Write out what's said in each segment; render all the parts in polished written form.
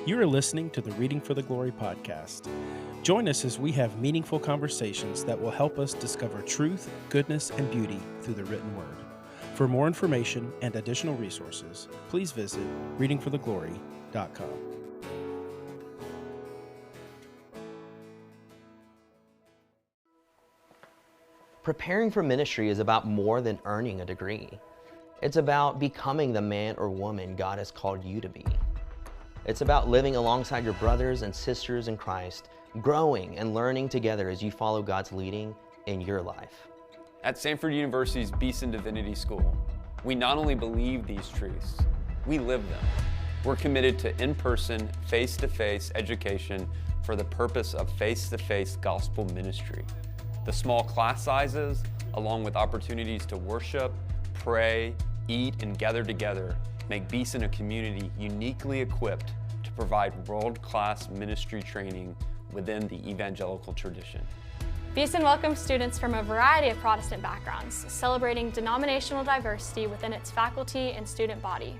You are listening to the Reading for the Glory podcast. Join us as we have meaningful conversations that will help us discover truth, goodness, and beauty through the written word. For more information and additional resources, please visit readingfortheglory.com. Preparing for ministry is about more than earning a degree. It's about becoming the man or woman God has called you to be. It's about living alongside your brothers and sisters in Christ, growing and learning together as you follow God's leading in your life. At Stanford University's Beeson Divinity School, we not only believe these truths, we live them. We're committed to in-person, face-to-face education for the purpose of face-to-face gospel ministry. The small class sizes, along with opportunities to worship, pray, eat, and gather together, make Beeson a community uniquely equipped to provide world-class ministry training within the evangelical tradition. Beeson welcomes students from a variety of Protestant backgrounds, celebrating denominational diversity within its faculty and student body.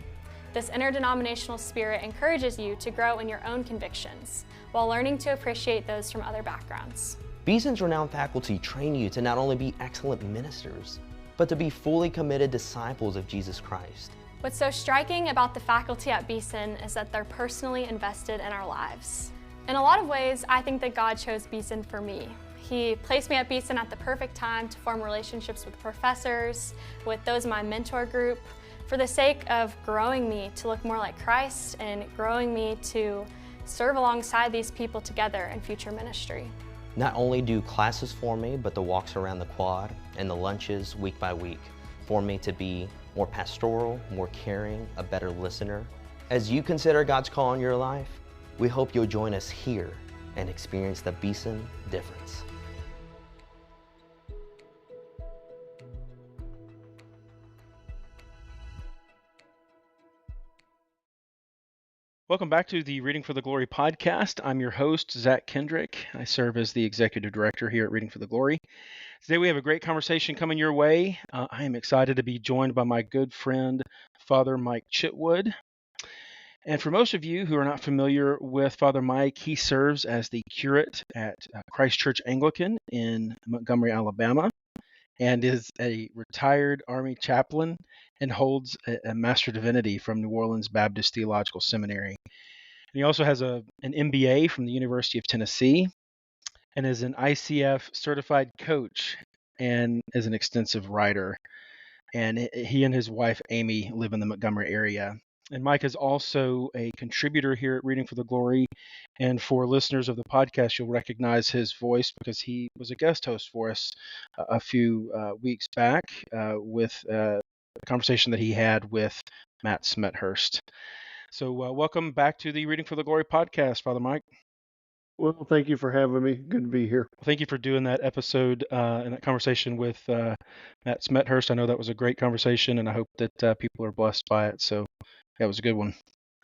This interdenominational spirit encourages you to grow in your own convictions, while learning to appreciate those from other backgrounds. Beeson's renowned faculty train you to not only be excellent ministers, but to be fully committed disciples of Jesus Christ. What's so striking about the faculty at Beeson is that they're personally invested in our lives. In a lot of ways, I think that God chose Beeson for me. He placed me at Beeson at the perfect time to form relationships with professors, with those in my mentor group, for the sake of growing me to look more like Christ and growing me to serve alongside these people together in future ministry. Not only do classes form me, but the walks around the quad and the lunches week by week form me to be more pastoral, more caring, a better listener. As you consider God's call in your life, we hope you'll join us here and experience the Beeson difference. Welcome back to the Reading for the Glory podcast. I'm your host, Zach Kendrick. I serve as the executive director here at Reading for the Glory. Today we have a great conversation coming your way. I am excited to be joined by my good friend, Father Mike Chitwood. And for most of you who are not familiar with Father Mike, he serves as the curate at Christ Church Anglican in Montgomery, Alabama, and is a retired Army chaplain and holds a Master Divinity from New Orleans Baptist Theological Seminary. And he also has an MBA from the University of Tennessee and is an ICF certified coach and is an extensive writer. And he and his wife, Amy, live in the Montgomery area. And Mike is also a contributor here at Reading for the Glory. And for listeners of the podcast, you'll recognize his voice because he was a guest host for us a few weeks back with a conversation that he had with Matt Smethurst. So welcome back to the Reading for the Glory podcast, Father Mike. Well, thank you for having me. Good to be here. Well, thank you for doing that episode and that conversation with Matt Smethurst. I know that was a great conversation, and I hope that people are blessed by it. So that was a good one.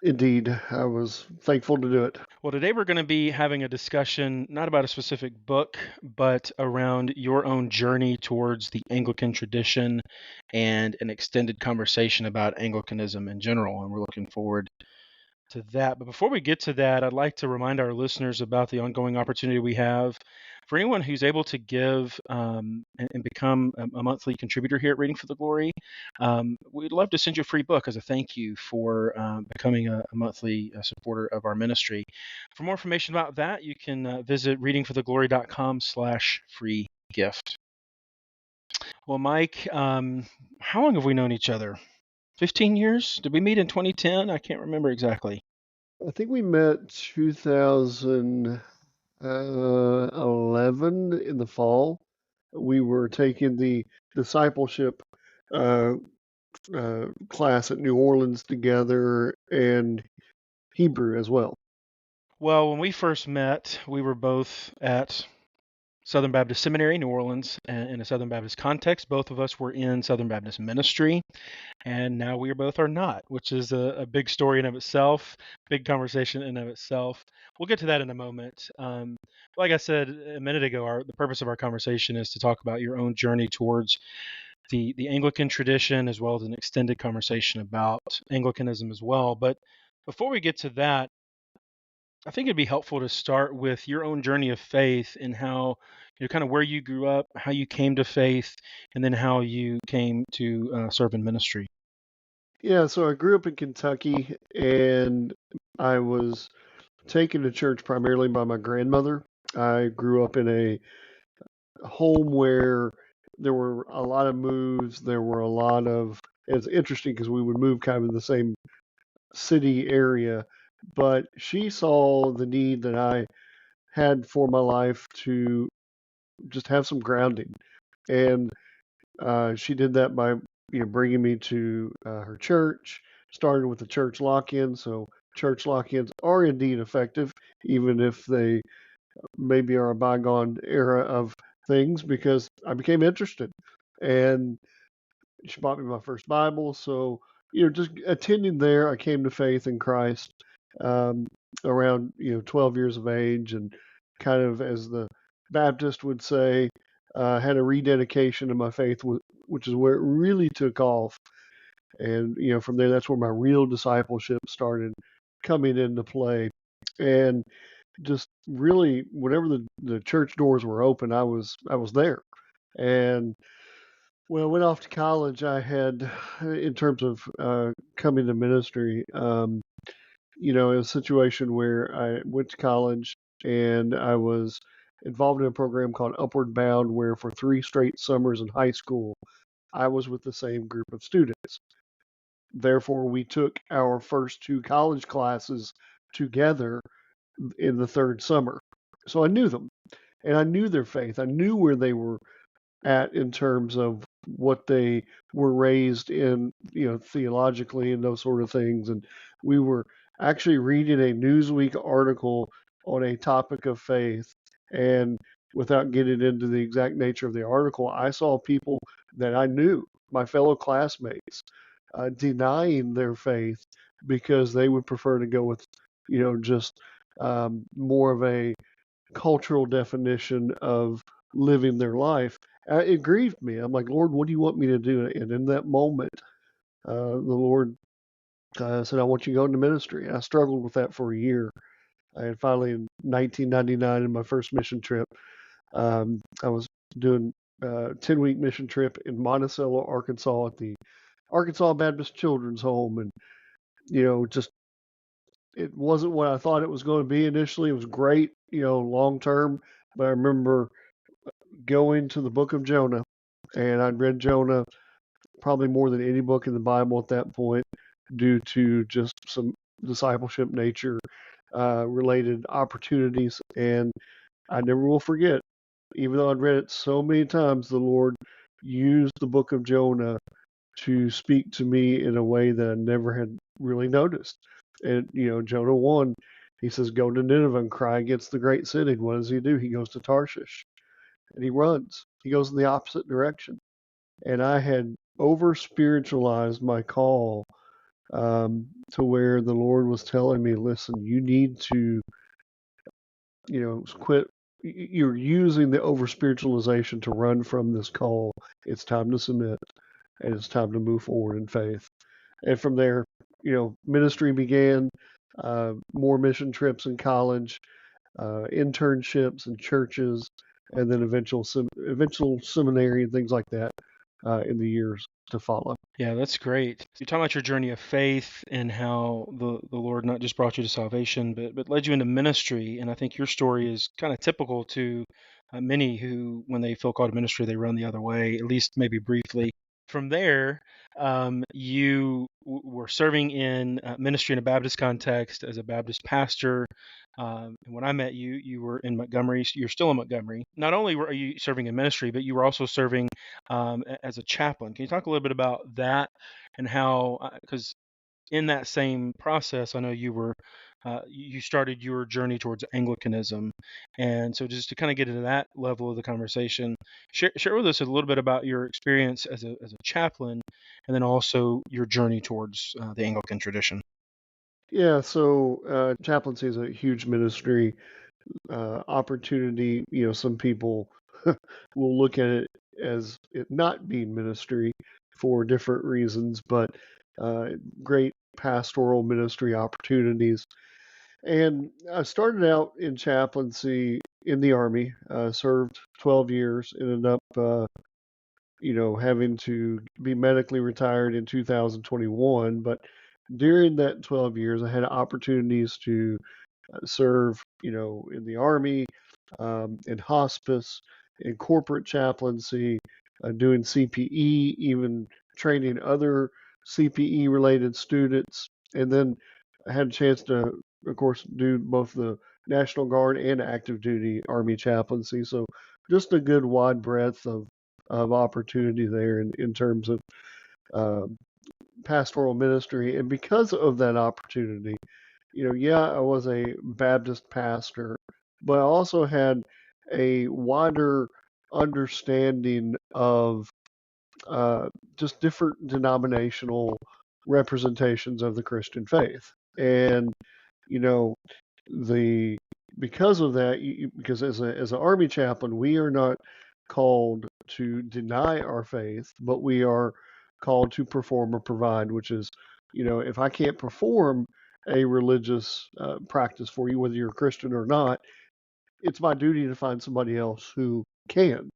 Indeed, I was thankful to do it. Well, today we're going to be having a discussion not about a specific book, but around your own journey towards the Anglican tradition and an extended conversation about Anglicanism in general. And we're looking forward to that. But before we get to that, I'd like to remind our listeners about the ongoing opportunity we have for anyone who's able to give and become a monthly contributor here at Reading for the Glory. We'd love to send you a free book as a thank you for becoming a monthly supporter of our ministry. For more information about that, you can visit readingfortheglory.com/free gift. Well, Mike, how long have we known each other? 15 years? Did we meet in 2010? I can't remember exactly. I think we met 2011 in the fall. We were taking the discipleship class at New Orleans together and Hebrew as well. Well, when we first met, we were both at Southern Baptist Seminary, New Orleans, and in a Southern Baptist context. Both of us were in Southern Baptist ministry, and now we both are not, which is a big story in of itself, big conversation in of itself. We'll get to that in a moment. Like I said a minute ago, the purpose of our conversation is to talk about your own journey towards the Anglican tradition, as well as an extended conversation about Anglicanism as well. But before we get to that, I think it'd be helpful to start with your own journey of faith and how, kind of where you grew up, how you came to faith, and then how you came to serve in ministry. Yeah, so I grew up in Kentucky, and I was taken to church primarily by my grandmother. I grew up in a home where there were a lot of moves. There were a lot of, it's interesting because we would move kind of in the same city area, but she saw the need that I had for my life to just have some grounding. And she did that by bringing me to her church. Started with the church lock-in, so church lock-ins are indeed effective, even if they maybe are a bygone era of things, because I became interested. And she bought me my first Bible, so just attending there, I came to faith in Christ um, around 12 years of age, and kind of, as the Baptist would say, had a rededication to my faith, which is where it really took off. And from there, that's where my real discipleship started coming into play. And just really, whenever the church doors were open, I was there. And when I went off to college, I had, in terms of coming to ministry, it was a situation where I went to college and I was involved in a program called Upward Bound, where for 3 straight summers in high school, I was with the same group of students. Therefore, we took our first 2 college classes together in the third summer. So I knew them and I knew their faith. I knew where they were at in terms of what they were raised in, theologically and those sort of things. And we were actually reading a Newsweek article on a topic of faith. And without getting into the exact nature of the article, I saw people that I knew, my fellow classmates, denying their faith because they would prefer to go with, just more of a cultural definition of living their life. It grieved me. I'm like, Lord, what do you want me to do? And in that moment, the Lord said, I want you to go into ministry. And I struggled with that for a year. And finally, in 1999, in my first mission trip, I was doing a 10-week mission trip in Monticello, Arkansas, at the Arkansas Baptist Children's Home. And, just it wasn't what I thought it was going to be initially. It was great, long term. But I remember going to the book of Jonah, and I'd read Jonah probably more than any book in the Bible at that point, due to just some discipleship nature related opportunities. And I never will forget, even though I'd read it so many times, the Lord used the book of Jonah to speak to me in a way that I never had really noticed. And, Jonah 1, he says, go to Nineveh and cry against the great city. And what does he do? He goes to Tarshish and he runs. He goes in the opposite direction. And I had over spiritualized my call to where the Lord was telling me, listen, you need to, quit. You're using the over spiritualization to run from this call. It's time to submit, and it's time to move forward in faith. And from there, ministry began, more mission trips in college, internships in churches, and then eventual seminary and things like that in the years to follow. Yeah, that's great. You're talking about your journey of faith and how the Lord not just brought you to salvation, but led you into ministry. And I think your story is kind of typical to many who, when they feel called to ministry, they run the other way, at least maybe briefly. From there, you were serving in ministry in a Baptist context as a Baptist pastor. And when I met you, you were in Montgomery. You're still in Montgomery. Not only were you serving in ministry, but you were also serving as a chaplain. Can you talk a little bit about that and how, because in that same process, I know you started your journey towards Anglicanism. And so just to kind of get into that level of the conversation, share with us a little bit about your experience as a chaplain, and then also your journey towards the Anglican tradition. Yeah, so chaplaincy is a huge ministry opportunity. Some people will look at it as it not being ministry for different reasons, but great pastoral ministry opportunities. And I started out in chaplaincy in the Army, served 12 years, ended up, having to be medically retired in 2021. But during that 12 years, I had opportunities to serve, in the Army, in hospice, in corporate chaplaincy, doing CPE, even training other CPE related students. And then I had a chance to, of course, do both the National Guard and active duty Army chaplaincy. So just a good wide breadth of opportunity there in terms of uh, pastoral ministry. And because of that opportunity, I was a Baptist pastor, but I also had a wider understanding of just different denominational representations of the Christian faith. And, you know, the because of that, because as an army chaplain, we are not called to deny our faith, but we are called to perform or provide, which is, if I can't perform a religious practice for you, whether you're a Christian or not, it's my duty to find somebody else who can.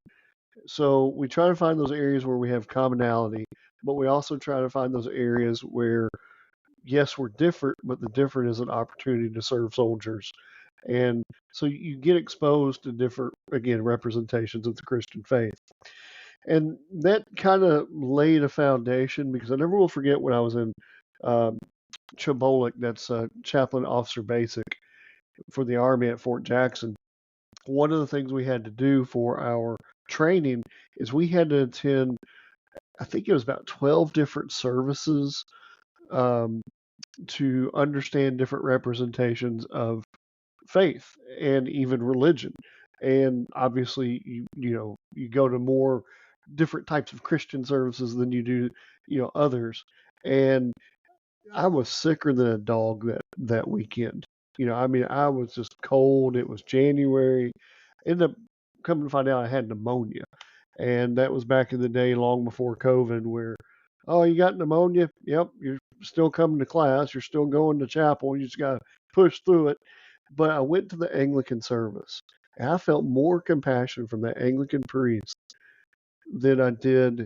So we try to find those areas where we have commonality, but we also try to find those areas where, yes, we're different, but the different is an opportunity to serve soldiers. And so you get exposed to different, again, representations of the Christian faith. And that kind of laid a foundation, because I never will forget when I was in Chibolic, that's Chaplain Officer Basic for the Army at Fort Jackson. One of the things we had to do for our training is we had to attend, I think it was about 12 different services, to understand different representations of faith and even religion. And obviously, you go to more different types of Christian services than you do, others. And I was sicker than a dog that weekend. I was just cold. It was January. Ended up coming to find out I had pneumonia. And that was back in the day, long before COVID, where, oh, you got pneumonia? Yep, you're still coming to class. You're still going to chapel. You just got to push through it. But I went to the Anglican service, and I felt more compassion from the Anglican priest than I did,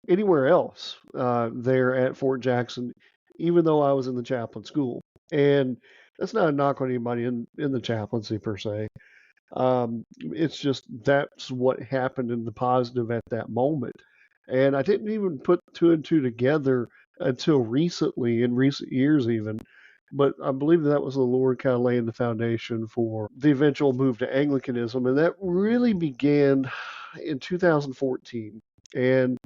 anywhere else there at Fort Jackson, even though I was in the chaplain school. And that's not a knock on anybody in the chaplaincy per se. It's just that's what happened in the positive at that moment. And I didn't even put two and two together until recently, in recent years even. But I believe that was the Lord kind of laying the foundation for the eventual move to Anglicanism. And that really began in 2014. And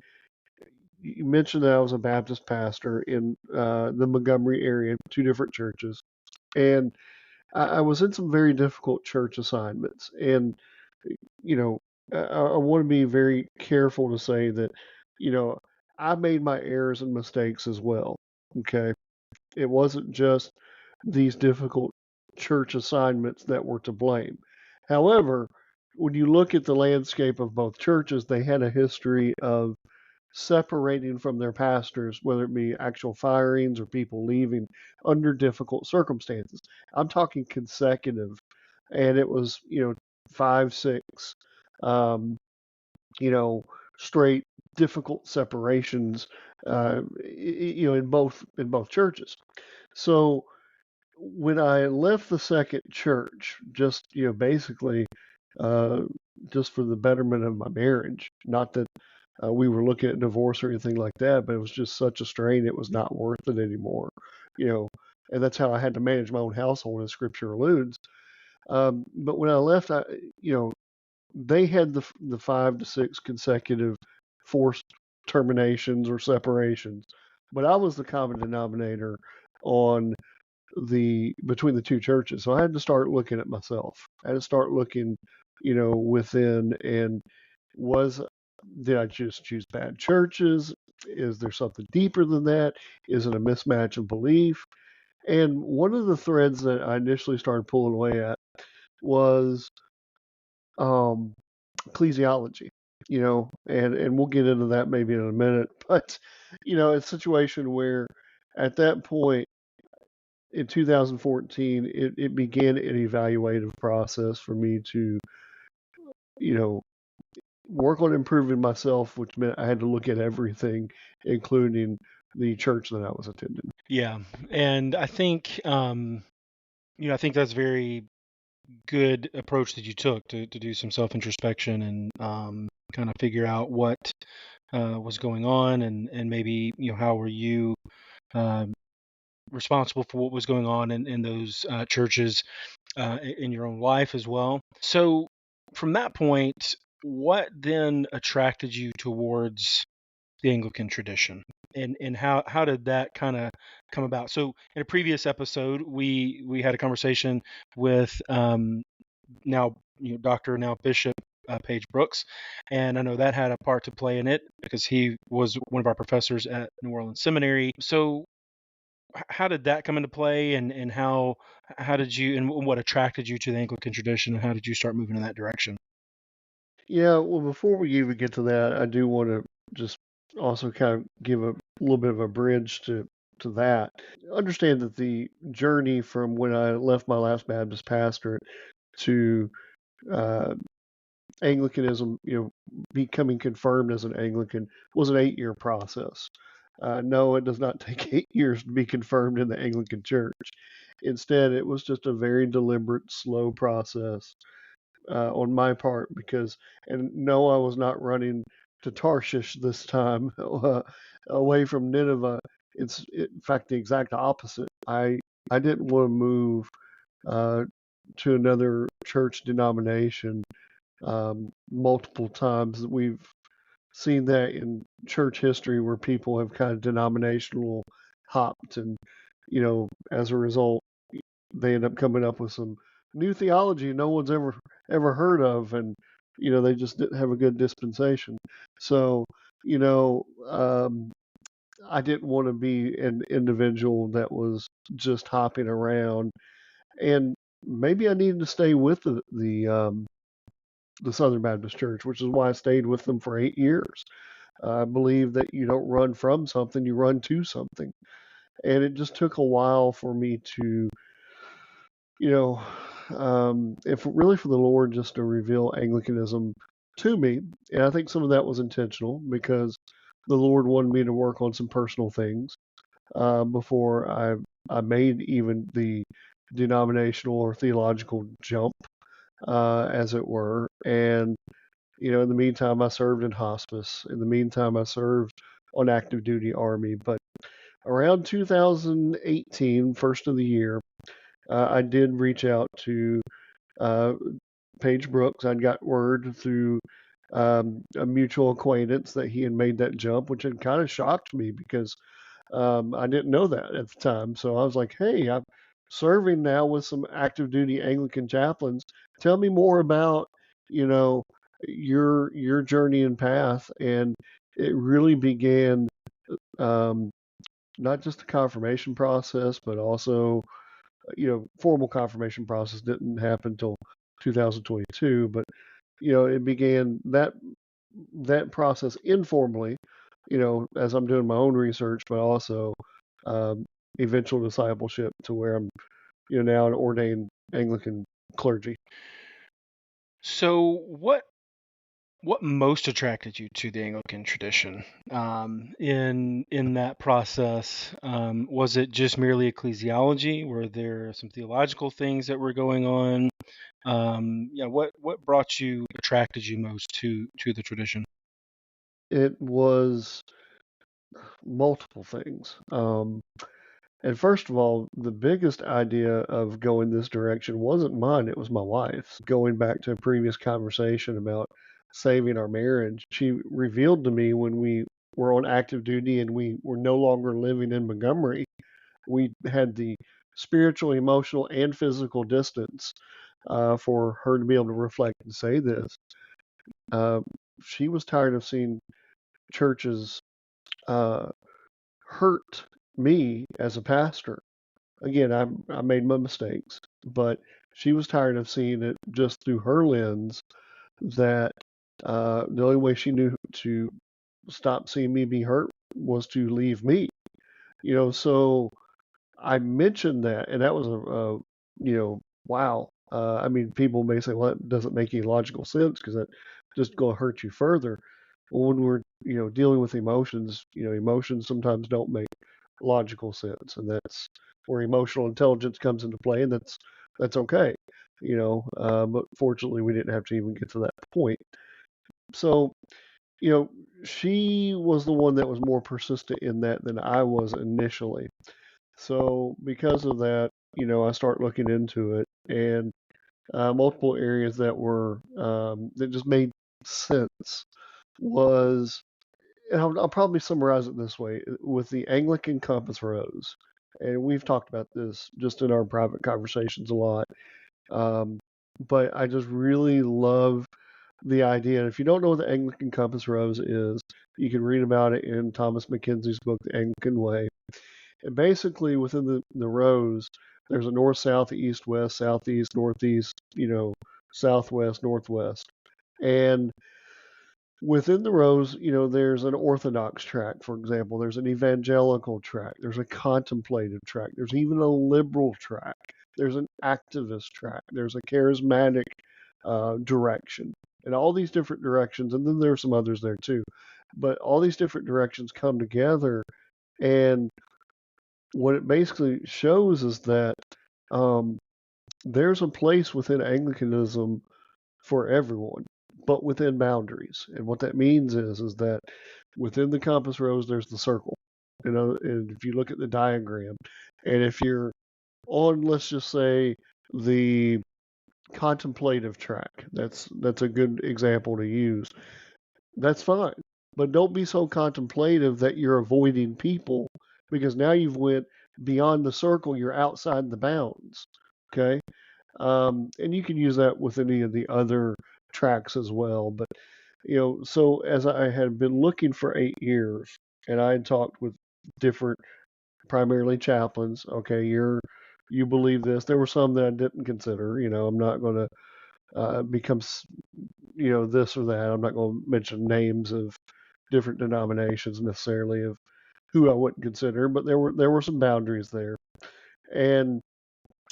you mentioned that I was a Baptist pastor in the Montgomery area, two different churches. And I was in some very difficult church assignments. And, I want to be very careful to say that, I made my errors and mistakes as well. Okay. It wasn't just these difficult church assignments that were to blame. However, when you look at the landscape of both churches, they had a history of separating from their pastors, whether it be actual firings or people leaving under difficult circumstances. I'm talking consecutive, and it was 5, 6, um, straight difficult separations, in both churches. So when I left the second church, just basically, uh, just for the betterment of my marriage, not that we were looking at divorce or anything like that, but it was just such a strain, it was not worth it anymore, and that's how I had to manage my own household, as Scripture alludes. But when I left, they had the 5 to 6 consecutive forced terminations or separations, but I was the common denominator on between the two churches. So I had to start looking at myself. I had to start looking, within, and did I just choose bad churches? Is there something deeper than that? Is it a mismatch of belief? And one of the threads that I initially started pulling away at was ecclesiology, and we'll get into that maybe in a minute. But, it's a situation where at that point, in 2014, it began an evaluative process for me to, you know, work on improving myself, which meant I had to look at everything, including the church that I was attending. Yeah, and I think I think that's very good approach that you took to do some self introspection and kind of figure out what was going on, and maybe how were you uh, responsible for what was going on in those churches in your own life as well. So from that point, what then attracted you towards the Anglican tradition, and how did that kind of come about? So in a previous episode, we had a conversation with now Doctor, now Bishop Paige Brooks, and I know that had a part to play in it because he was one of our professors at New Orleans Seminary. So how did that come into play, and how did you, and what attracted you to the Anglican tradition, and how did you start moving in that direction? Yeah, well, before we even get to that, I do want to just also kind of give a little bit of a bridge to that. Understand that the journey from when I left my last Baptist pastorate to uh, Anglicanism, becoming confirmed as an Anglican was an 8-year process. No, it does not take 8 years to be confirmed in the Anglican Church. Instead, it was just a very deliberate, slow process on my part and no, I was not running to Tarshish this time away from Nineveh. In fact, the exact opposite. I didn't want to move uh, to another church denomination multiple times. We've seen that in church history where people have kind of denominational hopped, and as a result, they end up coming up with some new theology no one's ever heard of, and they just didn't have a good dispensation. So you know I didn't want to be an individual that was just hopping around, and maybe I needed to stay with the Southern Baptist Church, which is why I stayed with them for 8 years. I believe that you don't run from something, you run to something. And it just took a while for me to, if really for the Lord just to reveal Anglicanism to me. And I think some of that was intentional because the Lord wanted me to work on some personal things before I made even the denominational or theological jump, as it were. And in the meantime, I served in hospice. In the meantime, I served on active duty Army. But around 2018, first of the year, I did reach out to uh, Paige Brooks. I'd got word through a mutual acquaintance that he had made that jump, which had kind of shocked me because I didn't know that at the time. So I was like, hey, I'm serving now with some active duty Anglican chaplains. Tell me more about, your journey and path. And it really began um, not just the confirmation process, but also, formal confirmation process didn't happen until 2022. But, it began that process informally, as I'm doing my own research, but also um, eventual discipleship to where I'm, now an ordained Anglican clergy. So what most attracted you to the Anglican tradition in that process? Was it just merely ecclesiology? Were there some theological things that were going on? What attracted you most to the tradition? It was multiple things. And first of all, the biggest idea of going this direction wasn't mine, it was my wife's. Going back to a previous conversation about saving our marriage, she revealed to me when we were on active duty and we were no longer living in Montgomery, we had the spiritual, emotional, and physical distance for her to be able to reflect and say this. Uh, she was tired of seeing churches uh, hurt me as a pastor. Again, I made my mistakes, but she was tired of seeing it just through her lens that the only way she knew to stop seeing me be hurt was to leave me. So I mentioned that, and that was wow. I mean, people may say, well, that doesn't make any logical sense because that just going to hurt you further. Well, when we're, dealing with emotions, emotions sometimes don't make logical sense, and that's where emotional intelligence comes into play, and that's okay, but fortunately, we didn't have to even get to that point. So, you know, she was the one that was more persistent in that than I was initially. So because of that, I start looking into it, and multiple areas that just made sense was, and I'll probably summarize it this way, with the Anglican compass rose, and we've talked about this just in our private conversations a lot. Um, but I just really love the idea. And if you don't know what the Anglican compass rose is, you can read about it in Thomas Mackenzie's book, The Anglican Way. And basically, within the rose, there's a north, south, east, west, southeast, northeast, southwest, northwest. And within the rose, there's an orthodox track, for example. There's an evangelical track. There's a contemplative track. There's even a liberal track. There's an activist track. There's a charismatic direction. And all these different directions, and then there's some others there too. But all these different directions come together, and what it basically shows is that there's a place within Anglicanism for everyone, but within boundaries. And what that means is that within the compass rose, there's the circle. And if you look at the diagram, and if you're on, let's just say, the contemplative track, that's a good example to use. That's fine, but don't be so contemplative that you're avoiding people, because now you've went beyond the circle. You're outside the bounds. Okay. And you can use that with any of the other tracks as well. But, so as I had been looking for 8 years, and I had talked with different, primarily chaplains. Okay, you believe this. There were some that I didn't consider. I'm not going to become, this or that. I'm not going to mention names of different denominations necessarily of who I wouldn't consider, but there were some boundaries there. And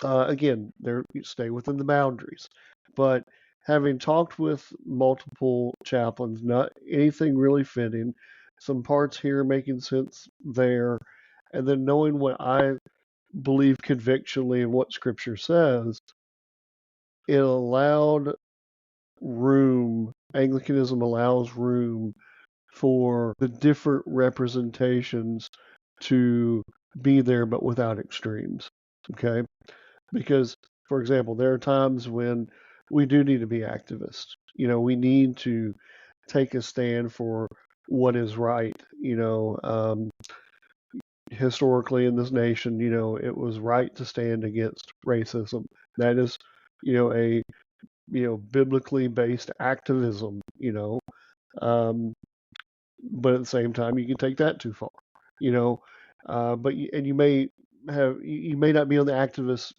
again, you stay within the boundaries. But having talked with multiple chaplains, not anything really fitting, some parts here making sense there, and then knowing what I believe convictionally and what Scripture says, it allowed room. Anglicanism allows room for the different representations to be there, but without extremes. Okay? Because, for example, there are times when we do need to be activists. We need to take a stand for what is right. Historically in this nation, it was right to stand against racism. That is, a biblically based activism. But at the same time, you can take that too far. But you may not be on the activist,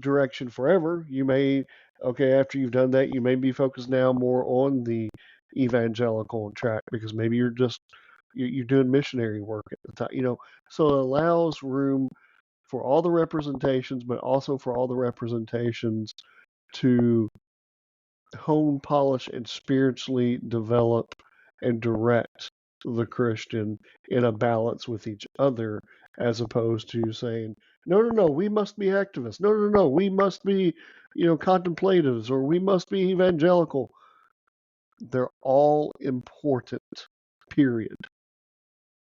direction forever. You may, okay, after you've done that, you may be focused now more on the evangelical track, because maybe you're doing missionary work at the time. So it allows room for all the representations, but also for all the representations to hone, polish, and spiritually develop and direct the Christian in a balance with each other, as opposed to saying, no, we must be activists. No, we must be, contemplatives, or we must be evangelical. They're all important, period.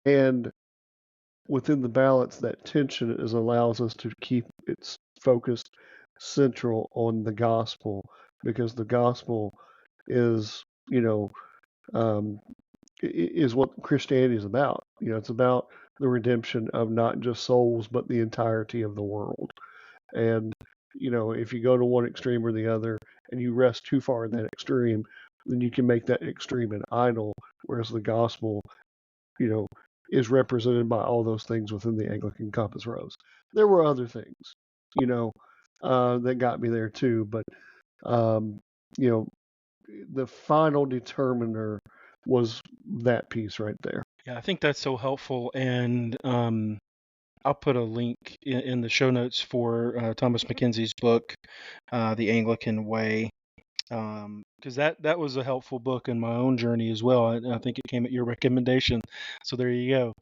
And within the balance, that tension allows us to keep it focused central on the gospel, because the gospel is, is what Christianity is about. It's about the redemption of not just souls, but the entirety of the world. And, if you go to one extreme or the other, and you rest too far in that extreme, then you can make that extreme an idol, whereas the gospel, is represented by all those things within the Anglican compass rose. There were other things, that got me there too, but, the final determiner was that piece right there. Yeah, I think that's so helpful. And I'll put a link in the show notes for Thomas Mackenzie's book, The Anglican Way, because that was a helpful book in my own journey as well. I think it came at your recommendation, so there you go.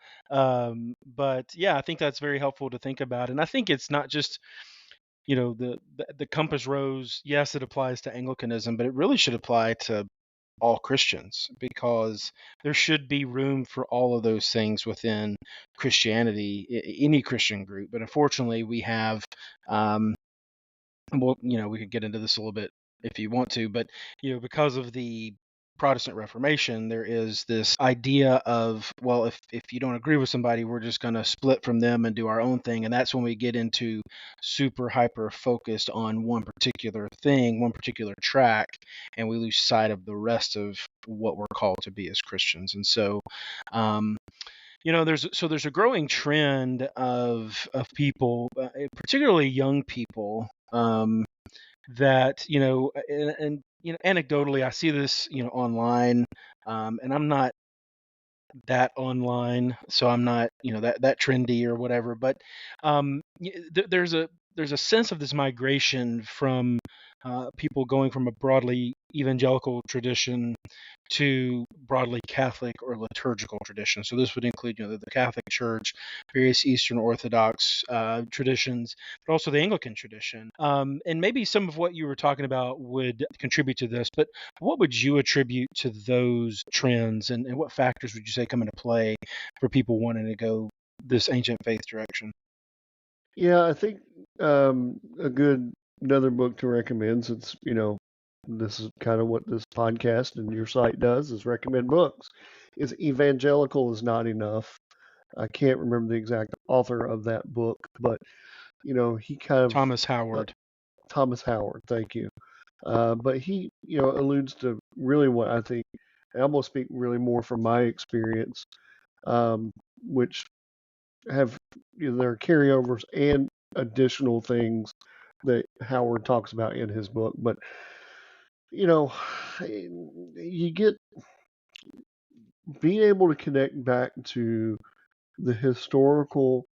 But yeah, I think that's very helpful to think about, and I think it's not just the compass rose. Yes, it applies to Anglicanism, but it really should apply to all Christians, because there should be room for all of those things within Christianity, any Christian group. But unfortunately, we have, well, we could get into this a little bit if you want to, but because of the Protestant Reformation, there is this idea of, well, if you don't agree with somebody, we're just going to split from them and do our own thing. And that's when we get into super hyper focused on one particular thing, one particular track, and we lose sight of the rest of what we're called to be as Christians. And so, there's a growing trend of people, particularly young people, that and anecdotally I see this online, and I'm not that online, so I'm not that trendy or whatever, but there's a sense of this migration from people going from a broadly evangelical tradition to broadly Catholic or liturgical tradition. So this would include, the Catholic Church, various Eastern Orthodox traditions, but also the Anglican tradition. And maybe some of what you were talking about would contribute to this, but what would you attribute to those trends, and what factors would you say come into play for people wanting to go this ancient faith direction? Yeah, I think another book to recommend, since this is kind of what this podcast and your site does, is recommend books, is Evangelical is Not Enough. I can't remember the exact author of that book, but he kind of Thomas Howard. Thomas Howard, thank you. But he alludes to really what I think, and I'm going to speak really more from my experience, which have there are carryovers and additional things that Howard talks about in his book. But you get being able to connect back to the historical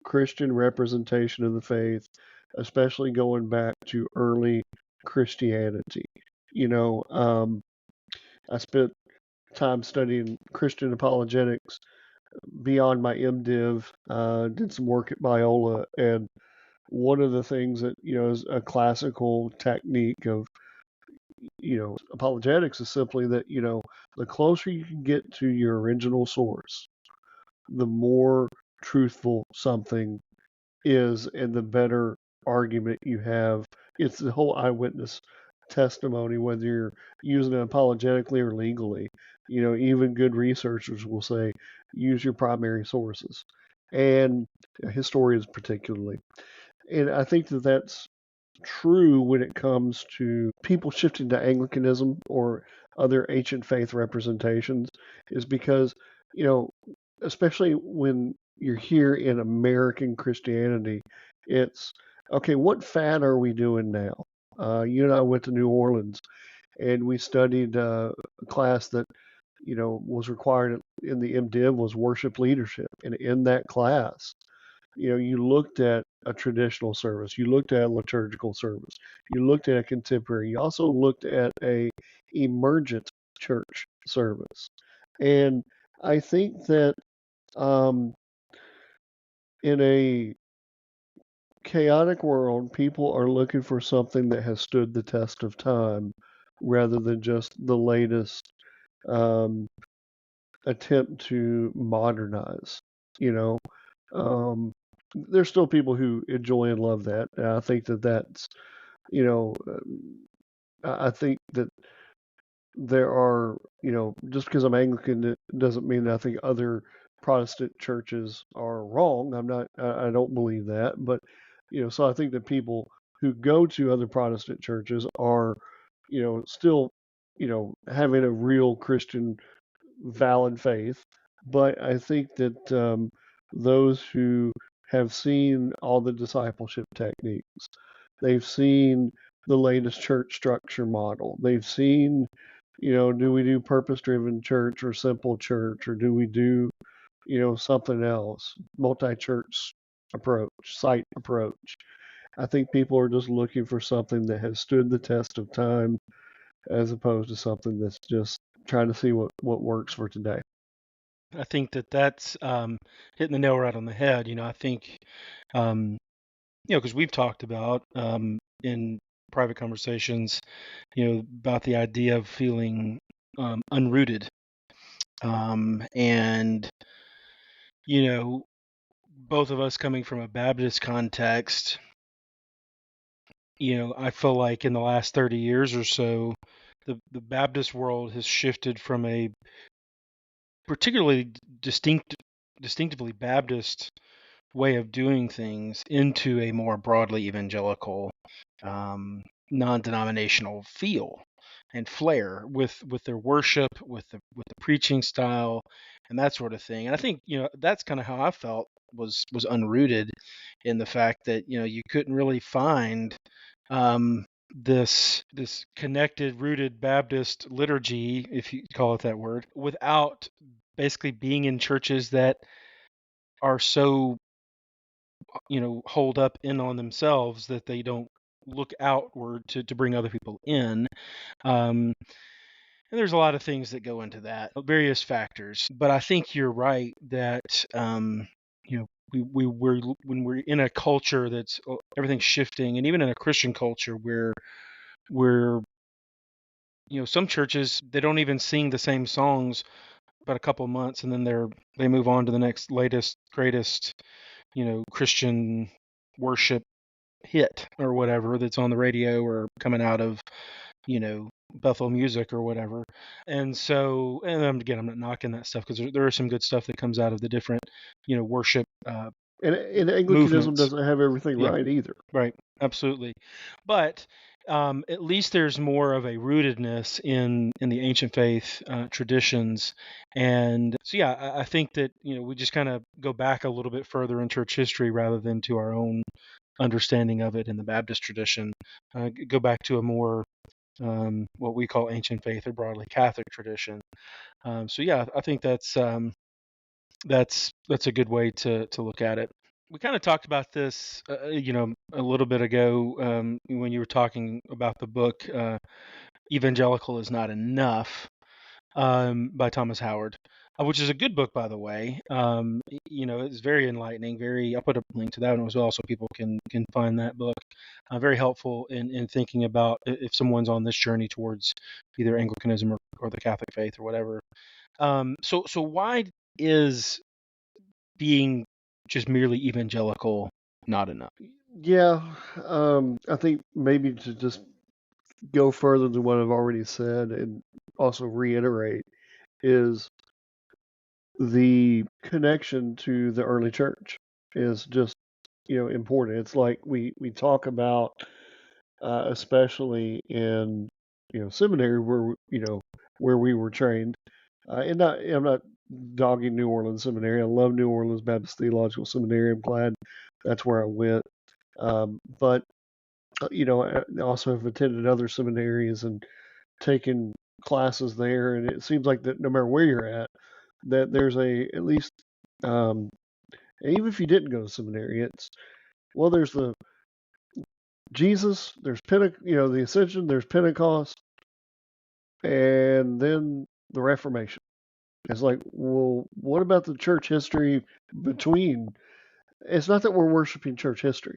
Christian representation of the faith, especially going back to early Christianity. I spent time studying Christian apologetics beyond my MDiv, did some work at Biola, and one of the things that is a classical technique of apologetics is simply that the closer you can get to your original source, the more truthful something is and the better argument you have. It's the whole eyewitness testimony, whether you're using it apologetically or legally. Even good researchers will say use your primary sources, and historians particularly. And I think that that's true when it comes to people shifting to Anglicanism or other ancient faith representations, is because, especially when you're here in American Christianity, it's okay, what fad are we doing now? You and I went to New Orleans and we studied a class that, was required in the MDiv was worship leadership. And in that class, you looked at a traditional service, you looked at a liturgical service, you looked at a contemporary, you also looked at a emergent church service. And I think that in a chaotic world, people are looking for something that has stood the test of time rather than just the latest attempt to modernize. There's still people who enjoy and love that. And I think that that's, I think that there are, just because I'm Anglican, it doesn't mean that I think other Protestant churches are wrong. I don't believe that. But, so I think that people who go to other Protestant churches are, still, having a real Christian valid faith. But I think that those who have seen all the discipleship techniques, they've seen the latest church structure model, they've seen, do we do purpose-driven church or simple church, or do we do, something else, multi-church sight approach. I think people are just looking for something that has stood the test of time as opposed to something that's just trying to see what works for today. I think that's hitting the nail right on the head. I think, because we've talked about in private conversations, about the idea of feeling unrooted. And, both of us coming from a Baptist context, I feel like in the last 30 years or so, the Baptist world has shifted from a particularly distinctively Baptist way of doing things into a more broadly evangelical, non-denominational feel and flair with their worship, with the preaching style, and that sort of thing. And I think that's kind of how I felt was unrooted in the fact that you couldn't really find this connected, rooted Baptist liturgy, if you call it that word, without basically being in churches that are so hold up in on themselves that they don't look outward to bring other people in. And there's a lot of things that go into that, various factors. But I think you're right that we're when we're in a culture that's everything's shifting, and even in a Christian culture where we're some churches, they don't even sing the same songs about a couple of months, and then they move on to the next latest greatest Christian worship hit or whatever that's on the radio or coming out of Bethel Music or whatever. And so, and again, I'm not knocking that stuff because there is some good stuff that comes out of the different worship and Anglicanism movements. doesn't have everything right either. Right, absolutely. But at least there's more of a rootedness in the ancient faith traditions. And so, yeah, I think that, we just kind of go back a little bit further in church history rather than to our own understanding of it in the Baptist tradition. Go back to a more what we call ancient faith or broadly Catholic tradition. So, yeah, I think that's a good way to look at it. We kind of talked about this, a little bit ago when you were talking about the book "Evangelical is Not Enough" by Thomas Howard, which is a good book, by the way. It's very enlightening. I'll put a link to that one as well, so people can find that book. Very helpful in thinking about if someone's on this journey towards either Anglicanism or the Catholic faith or whatever. So why is being just merely evangelical not enough? Yeah, I think maybe to just go further than what I've already said and also reiterate is the connection to the early church is just important. It's like we talk about especially in seminary where we were trained. And I'm not dogging New Orleans Seminary. I love New Orleans Baptist Theological Seminary. I'm glad that's where I went. But I also have attended other seminaries and taken classes there, and it seems like that no matter where you're at, that there's at least, even if you didn't go to seminary, there's the Jesus, there's the Ascension, there's Pentecost, and then the Reformation. It's like, well, what about the church history between? It's not that we're worshiping church history.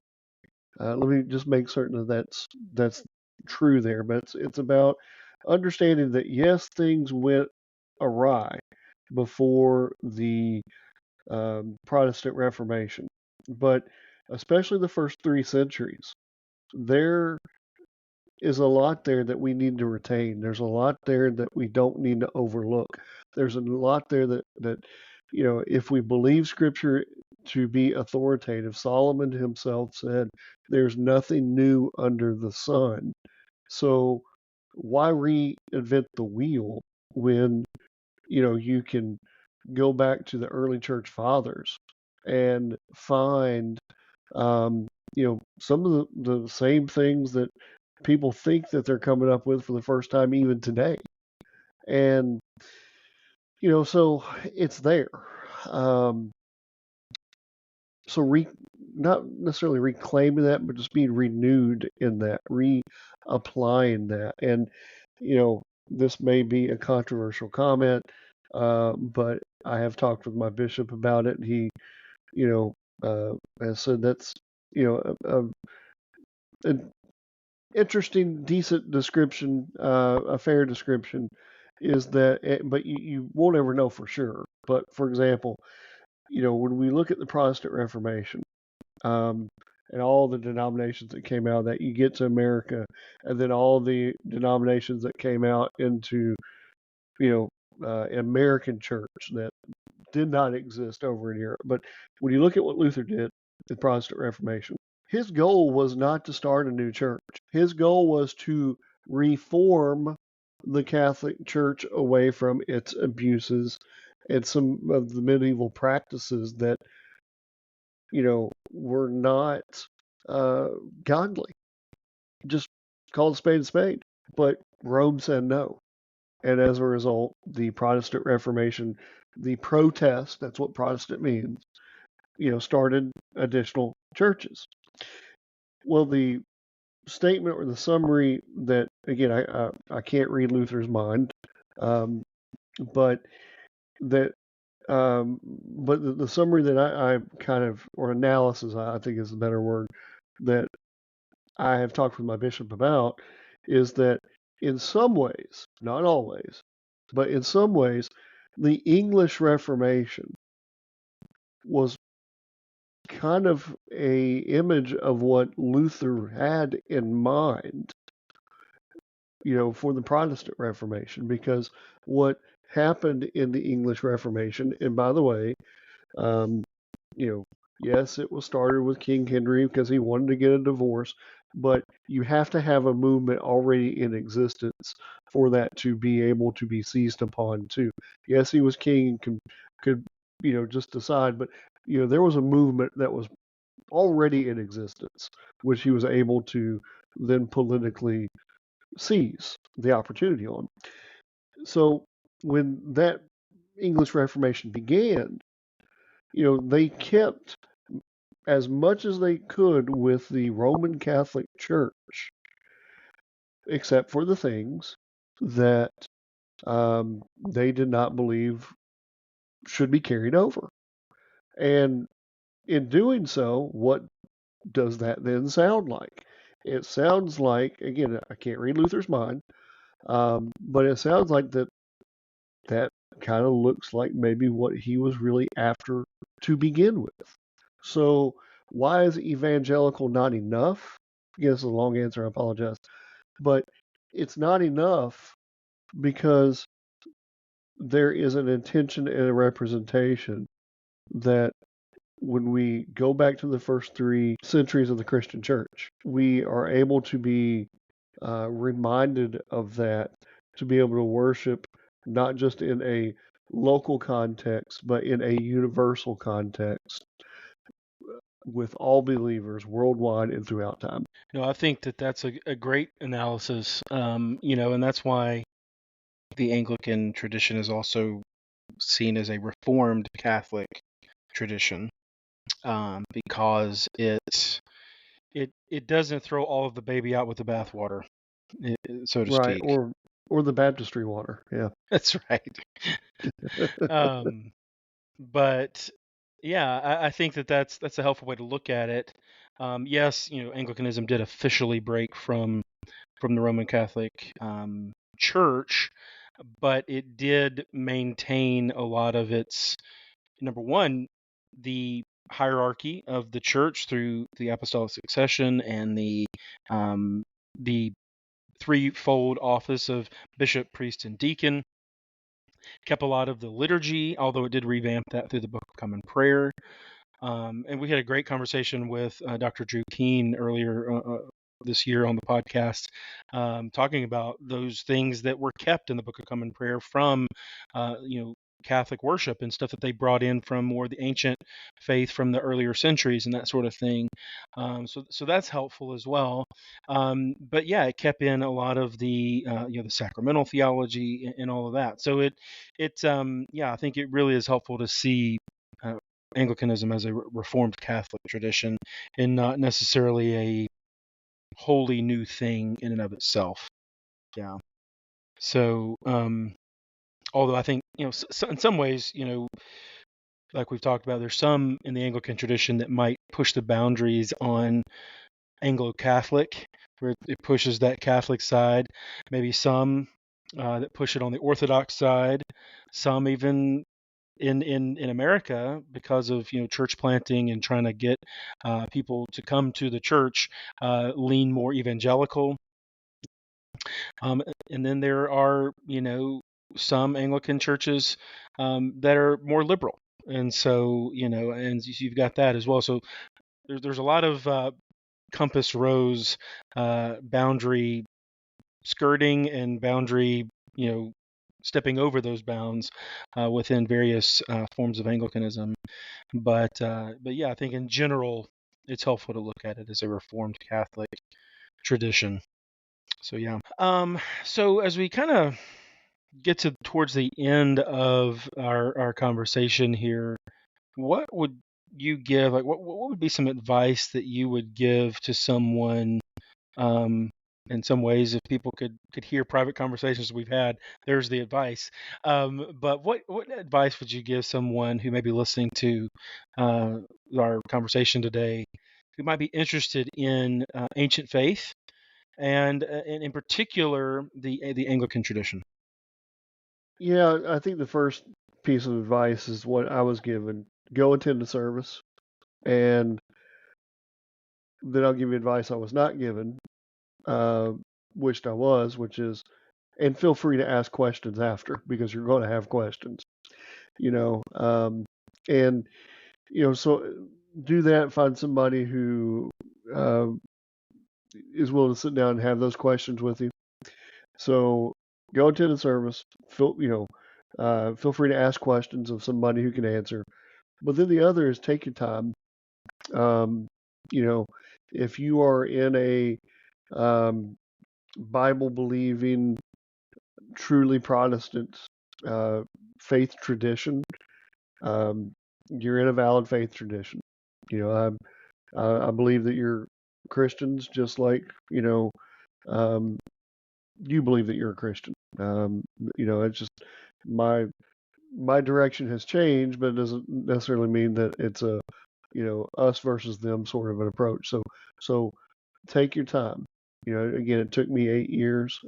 Let me just make certain that's true there, but it's about understanding that yes, things went awry before the Protestant Reformation, but especially the first 3 centuries, there is a lot there that we need to retain. There's a lot there that we don't need to overlook. There's a lot there that if we believe Scripture to be authoritative, Solomon himself said, "There's nothing new under the sun." So why reinvent the wheel when you can go back to the early church fathers and find some of the same things that people think that they're coming up with for the first time even today. And so it's there. So not necessarily reclaiming that, but just being renewed in that, reapplying that. And, this may be a controversial comment, but I have talked with my bishop about it. And he, has said that's, an interesting, decent description, a fair description is that, but you won't ever know for sure. But for example, when we look at the Protestant Reformation, and all the denominations that came out of that, you get to America, and then all the denominations that came out into, American church that did not exist over in Europe. But when you look at what Luther did, the Protestant Reformation, his goal was not to start a new church. His goal was to reform the Catholic Church away from its abuses and some of the medieval practices that, were not godly. Just call a spade a spade. But Rome said no. And as a result, the Protestant Reformation, the protest, that's what Protestant means, started additional churches. Well, the statement or the summary that, again, I can't read Luther's mind, but that but the summary that I kind of, or analysis, I think is a better word, that I have talked with my bishop about is that in some ways, not always, but in some ways, the English Reformation was kind of a image of what Luther had in mind, for the Protestant Reformation, because what happened in the English Reformation, and by the way, yes, it was started with King Henry because he wanted to get a divorce, but you have to have a movement already in existence for that to be able to be seized upon too. Yes, he was king and could just decide, but there was a movement that was already in existence, which he was able to then politically seize the opportunity on. So when that English Reformation began, they kept as much as they could with the Roman Catholic Church, except for the things that they did not believe should be carried over. And in doing so, what does that then sound like? It sounds like, again, I can't read Luther's mind, but it sounds like that kind of looks like maybe what he was really after to begin with. So why is evangelical not enough? Again, it's a long answer, I apologize. But it's not enough because there is an intention and a representation that when we go back to the first 3 centuries of the Christian church, we are able to be reminded of that, to be able to worship not just in a local context, but in a universal context with all believers worldwide and throughout time. I think that's a great analysis, and that's why the Anglican tradition is also seen as a Reformed Catholic tradition, because it doesn't throw all of the baby out with the bathwater, so to Right, speak. Or the baptistry water. Yeah. That's right. But yeah, I think that's a helpful way to look at it. Yes, Anglicanism did officially break from the Roman Catholic Church, but it did maintain a lot of its, number one, the hierarchy of the church through the apostolic succession and the threefold office of bishop, priest, and deacon. Kept a lot of the liturgy, although it did revamp that through the Book of Common Prayer. And we had a great conversation with Dr. Drew Keene earlier this year on the podcast, talking about those things that were kept in the Book of Common Prayer from, Catholic worship and stuff that they brought in from more the ancient faith from the earlier centuries and that sort of thing. So that's helpful as well. But yeah, it kept in a lot of the the sacramental theology and all of that. So I think it really is helpful to see Anglicanism as a Reformed Catholic tradition, and not necessarily a wholly new thing in and of itself. Yeah. So, although I think, in some ways, like we've talked about, there's some in the Anglican tradition that might push the boundaries on Anglo-Catholic, where it pushes that Catholic side. Maybe some that push it on the Orthodox side. Some even in America, because of church planting and trying to get people to come to the church, lean more evangelical. And then there are some Anglican churches that are more liberal, and so and you've got that as well. So there's a lot of compass rose boundary skirting and boundary stepping over those bounds within various forms of Anglicanism. But yeah, I think in general it's helpful to look at it as a Reformed Catholic tradition. So yeah. So as we kind of get towards the end of our conversation here, what would you give? Like, what would be some advice that you would give to someone? In some ways, if people could hear private conversations we've had, there's the advice. But what advice would you give someone who may be listening to our conversation today, who might be interested in ancient faith and in particular the Anglican tradition? Yeah, I think the first piece of advice is what I was given. Go attend a service, and then I'll give you advice I was not given, which I was, which is, and feel free to ask questions after, because you're going to have questions, and so do that. Find somebody who is willing to sit down and have those questions with you. So go attend a service. Feel free to ask questions of somebody who can answer. But then the other is take your time. If you are in a Bible believing, truly Protestant faith tradition, you're in a valid faith tradition. I believe that you're Christians, just like you believe that you're a Christian. It's just my direction has changed, but it doesn't necessarily mean that it's a us versus them sort of an approach. So take your time. Again, it took me 8 years.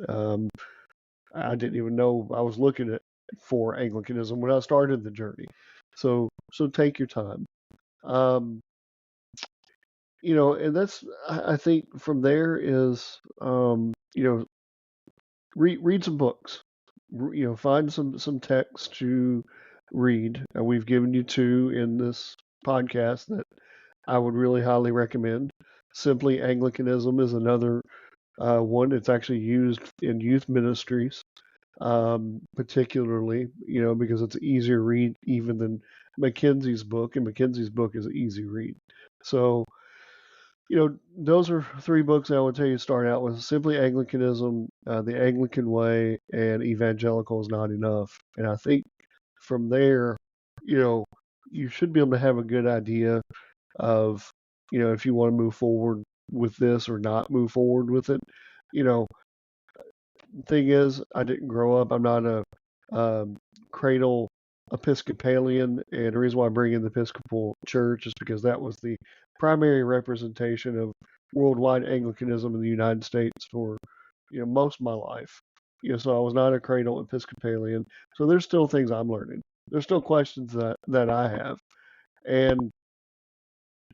I didn't even know I was looking for Anglicanism when I started the journey. So take your time. And that's, I think from there is read some books. Find some text to read. We've given you 2 in this podcast that I would really highly recommend. Simply Anglicanism is another one. It's actually used in youth ministries, particularly, because it's an easier read even than Mackenzie's book, and Mackenzie's book is an easy read. So, those are 3 books I would tell you to start out with. Simply Anglicanism, The Anglican Way, and Evangelical is Not Enough. And I think from there, you should be able to have a good idea of, if you want to move forward with this or not move forward with it. Thing is, I didn't grow up. I'm not a cradle Episcopalian, and the reason why I bring in the Episcopal Church is because that was the primary representation of worldwide Anglicanism in the United States for most of my life. So I was not a cradle Episcopalian. So there's still things I'm learning. There's still questions that I have, and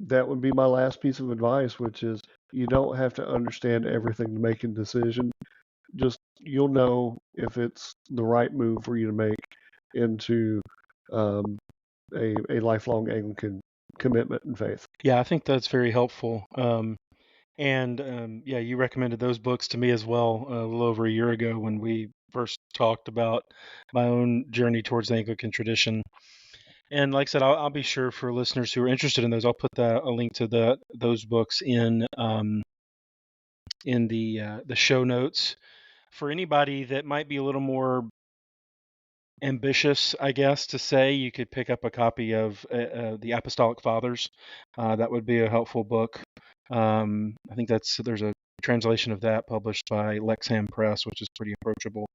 that would be my last piece of advice, which is you don't have to understand everything to make a decision. Just you'll know if it's the right move for you to make into a lifelong Anglican commitment and faith. Yeah, I think that's very helpful. Yeah, you recommended those books to me as well a little over a year ago when we first talked about my own journey towards the Anglican tradition. And like I said, I'll be sure for listeners who are interested in those, I'll put a link to those books in the show notes. For anybody that might be a little more ambitious, I guess, to say, you could pick up a copy of the Apostolic Fathers. That would be a helpful book. I think there's a translation of that published by Lexham Press, which is pretty approachable.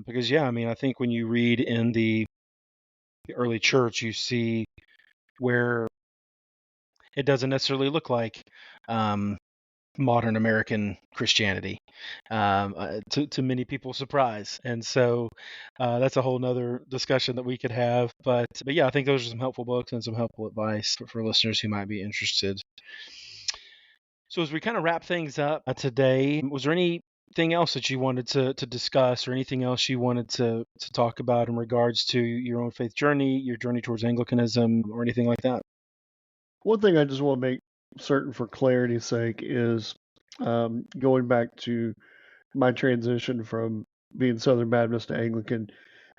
Because yeah, I mean, I think when you read in the early church, you see where it doesn't necessarily look like modern American Christianity, to many people's surprise. And so that's a whole nother discussion that we could have. But yeah, I think those are some helpful books and some helpful advice for listeners who might be interested. So as we kind of wrap things up today, was there anything else that you wanted to discuss, or anything else you wanted to talk about in regards to your own faith journey, your journey towards Anglicanism, or anything like that? One thing I just want to make certain for clarity's sake is going back to my transition from being Southern Baptist to Anglican.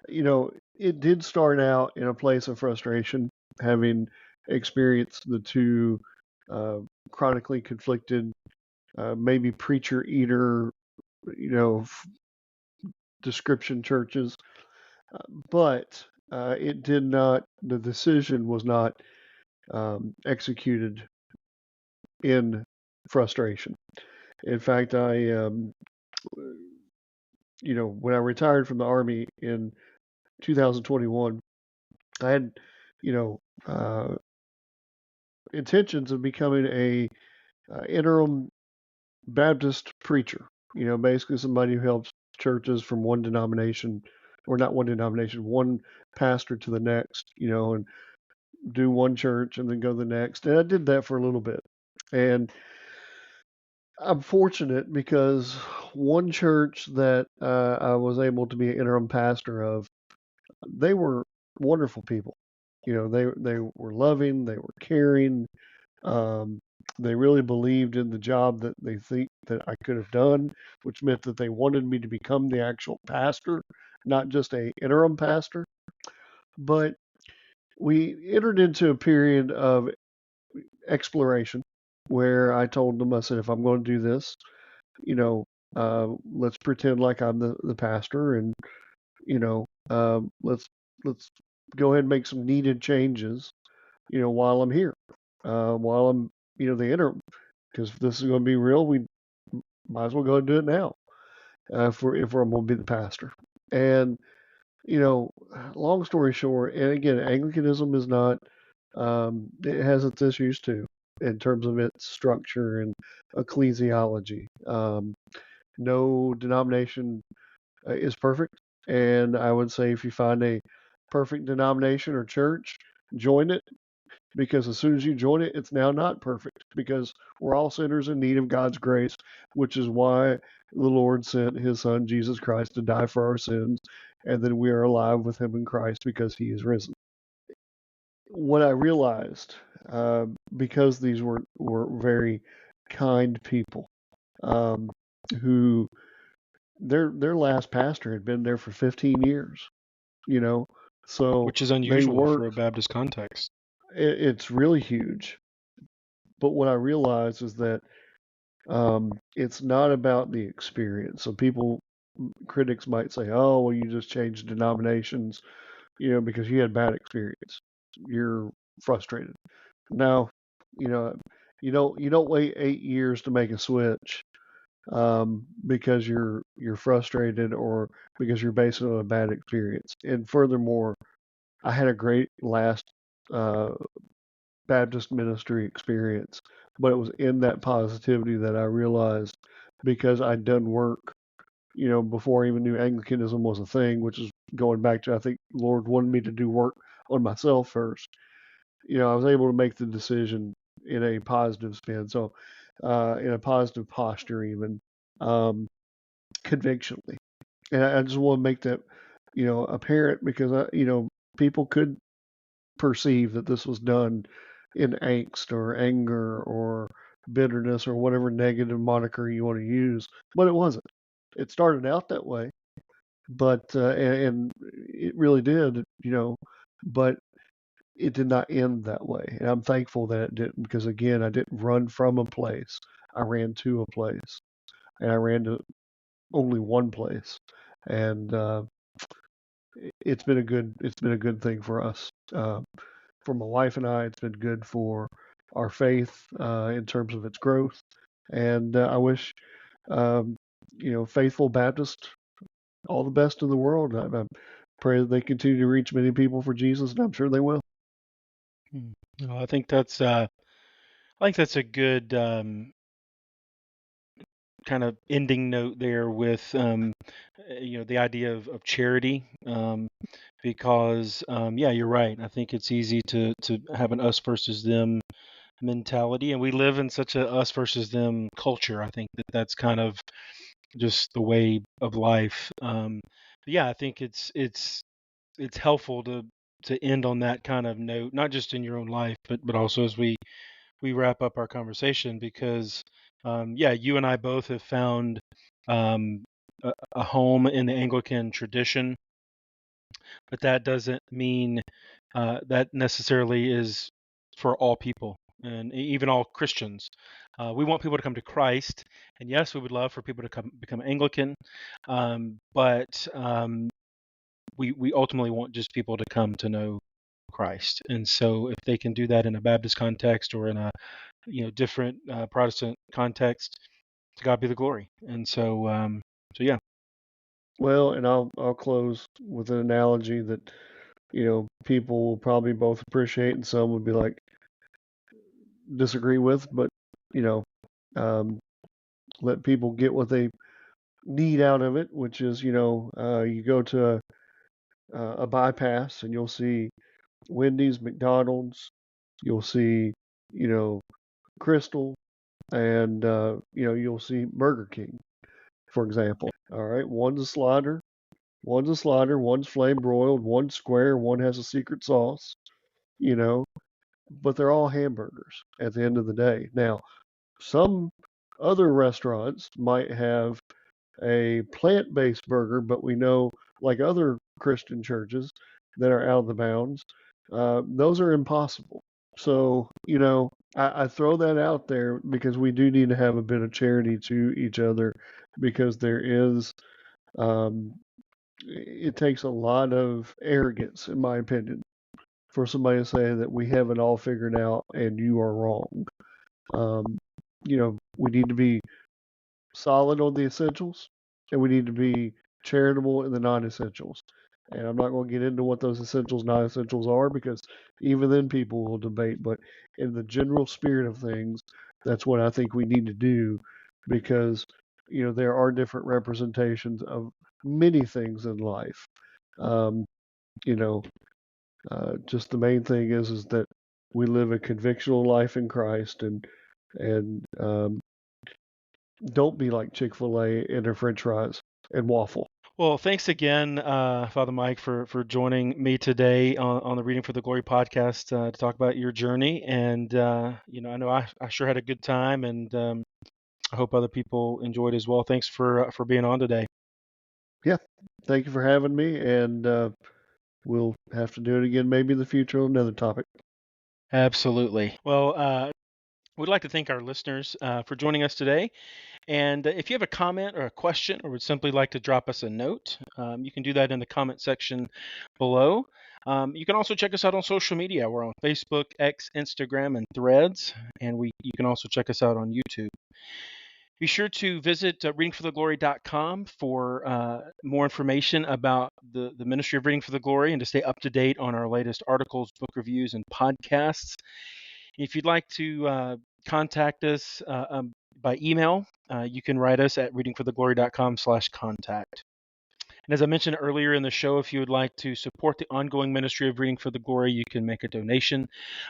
It did start out in a place of frustration, having experienced the two chronically conflicted, maybe preacher eater, description churches. But it did not, the decision was not executed in frustration. In fact, when I retired from the Army in 2021, I had, intentions of becoming a interim Baptist preacher. Basically somebody who helps churches from one denomination, or not one denomination, one pastor to the next, and do one church and then go to the next. And I did that for a little bit. And I'm fortunate because one church that I was able to be an interim pastor of, they were wonderful people. They were loving, they were caring. They really believed in the job that they think that I could have done, which meant that they wanted me to become the actual pastor, not just a interim pastor. But we entered into a period of exploration where I told them, I said, if I'm going to do this, let's pretend like I'm the pastor, and let's go ahead and make some needed changes, while I'm here, while I'm the interim, because if this is going to be real, we might as well go ahead and do it now, if I'm going to be the pastor. And long story short, and again, Anglicanism is not, it has its issues too, in terms of its structure and ecclesiology. No denomination is perfect. And I would say if you find a perfect denomination or church, join it, because as soon as you join it, it's now not perfect, because we're all sinners in need of God's grace, which is why the Lord sent his son, Jesus Christ, to die for our sins, and then we are alive with him in Christ because he is risen. What I realized, because these were very kind people, who their last pastor had been there for 15 years, so Which is unusual for a Baptist context. It's really huge. But what I realized is that it's not about the experience. So critics might say, oh, well, you just changed denominations, because you had bad experience. You're frustrated. No, you don't wait 8 years to make a switch, because you're frustrated, or because you're based on a bad experience. And furthermore, I had a great last Baptist ministry experience, but it was in that positivity that I realized, because I'd done work, before I even knew Anglicanism was a thing, which is going back to, I think the Lord wanted me to do work on myself first. I was able to make the decision in a positive spin. So, in a positive posture, even, convictionally. And I just want to make that, apparent, because people could perceive that this was done in angst or anger or bitterness or whatever negative moniker you want to use, but it wasn't. It started out that way, but and it really did, but it did not end that way. And I'm thankful that it didn't, because again, I didn't run from a place. I ran to a place, and I ran to only one place. And it's been a good thing for us. For my wife and I, it's been good for our faith in terms of its growth. And I wish, um, Faithful Baptist all the best in the world. I pray that they continue to reach many people for Jesus, and I'm sure they will. Well, I think that's a good kind of ending note there with the idea of charity, because yeah, you're right. I think it's easy to have an us versus them mentality, and we live in such a us versus them culture. I think that's kind of just the way of life. But yeah, I think it's helpful to end on that kind of note, not just in your own life, but also as we wrap up our conversation, because yeah, you and I both have found um, a home in the Anglican tradition, but that doesn't mean that necessarily is for all people and even all Christians. We want people to come to Christ, and yes, we would love for people to become Anglican, but we ultimately want just people to come to know Christ. And so, if they can do that in a Baptist context or in a different Protestant context, to God be the glory. And so yeah. Well, and I'll close with an analogy that people will probably both appreciate, and some would be like disagree with, but you know, let people get what they need out of it, which is you go to a bypass and you'll see Wendy's, McDonald's, you'll see Crystal, and you'll see Burger King, for example. All right, one's a slider, one's flame broiled, one's square, one has a secret sauce, you know, but they're all hamburgers at the end of the day. Now, some other restaurants might have a plant-based burger, but we know, like other Christian churches that are out of the bounds, those are impossible. So, I throw that out there because we do need to have a bit of charity to each other, because it takes a lot of arrogance, in my opinion, for somebody to say that we have it all figured out and you are wrong. We need to be solid on the essentials, and we need to be charitable in the non-essentials. And I'm not going to get into what those essentials, non-essentials are, because even then people will debate. But in the general spirit of things, that's what I think we need to do, because there are different representations of many things in life. Um, just the main thing is that we live a convictional life in Christ, and don't be like Chick-fil-A and their French fries and waffle. Well, thanks again, Father Mike, for joining me today on the Reading for the Glory podcast to talk about your journey. And I know I sure had a good time, and I hope other people enjoyed as well. Thanks for being on today. Yeah, thank you for having me, and we'll have to do it again maybe in the future on another topic. Absolutely. Well, we'd like to thank our listeners for joining us today. And if you have a comment or a question, or would simply like to drop us a note, you can do that in the comment section below. You can also check us out on social media. We're on Facebook, X, Instagram, and Threads. And you can also check us out on YouTube. Be sure to visit readingfortheglory.com for more information about the ministry of Reading for the Glory, and to stay up to date on our latest articles, book reviews, and podcasts. If you'd like to contact us by email, you can write us at readingfortheglory.com/contact. And as I mentioned earlier in the show, if you would like to support the ongoing ministry of Reading for the Glory, you can make a donation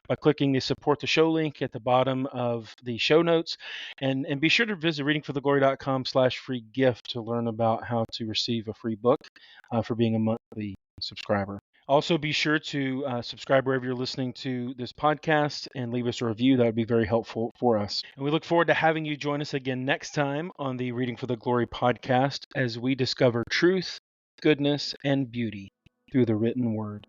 by clicking the support the show link at the bottom of the show notes. And be sure to visit readingfortheglory.com/free gift to learn about how to receive a free book for being a monthly subscriber. Also, be sure to subscribe wherever you're listening to this podcast and leave us a review. That would be very helpful for us. And we look forward to having you join us again next time on the Reading for the Glory podcast as we discover truth, goodness, and beauty through the written word.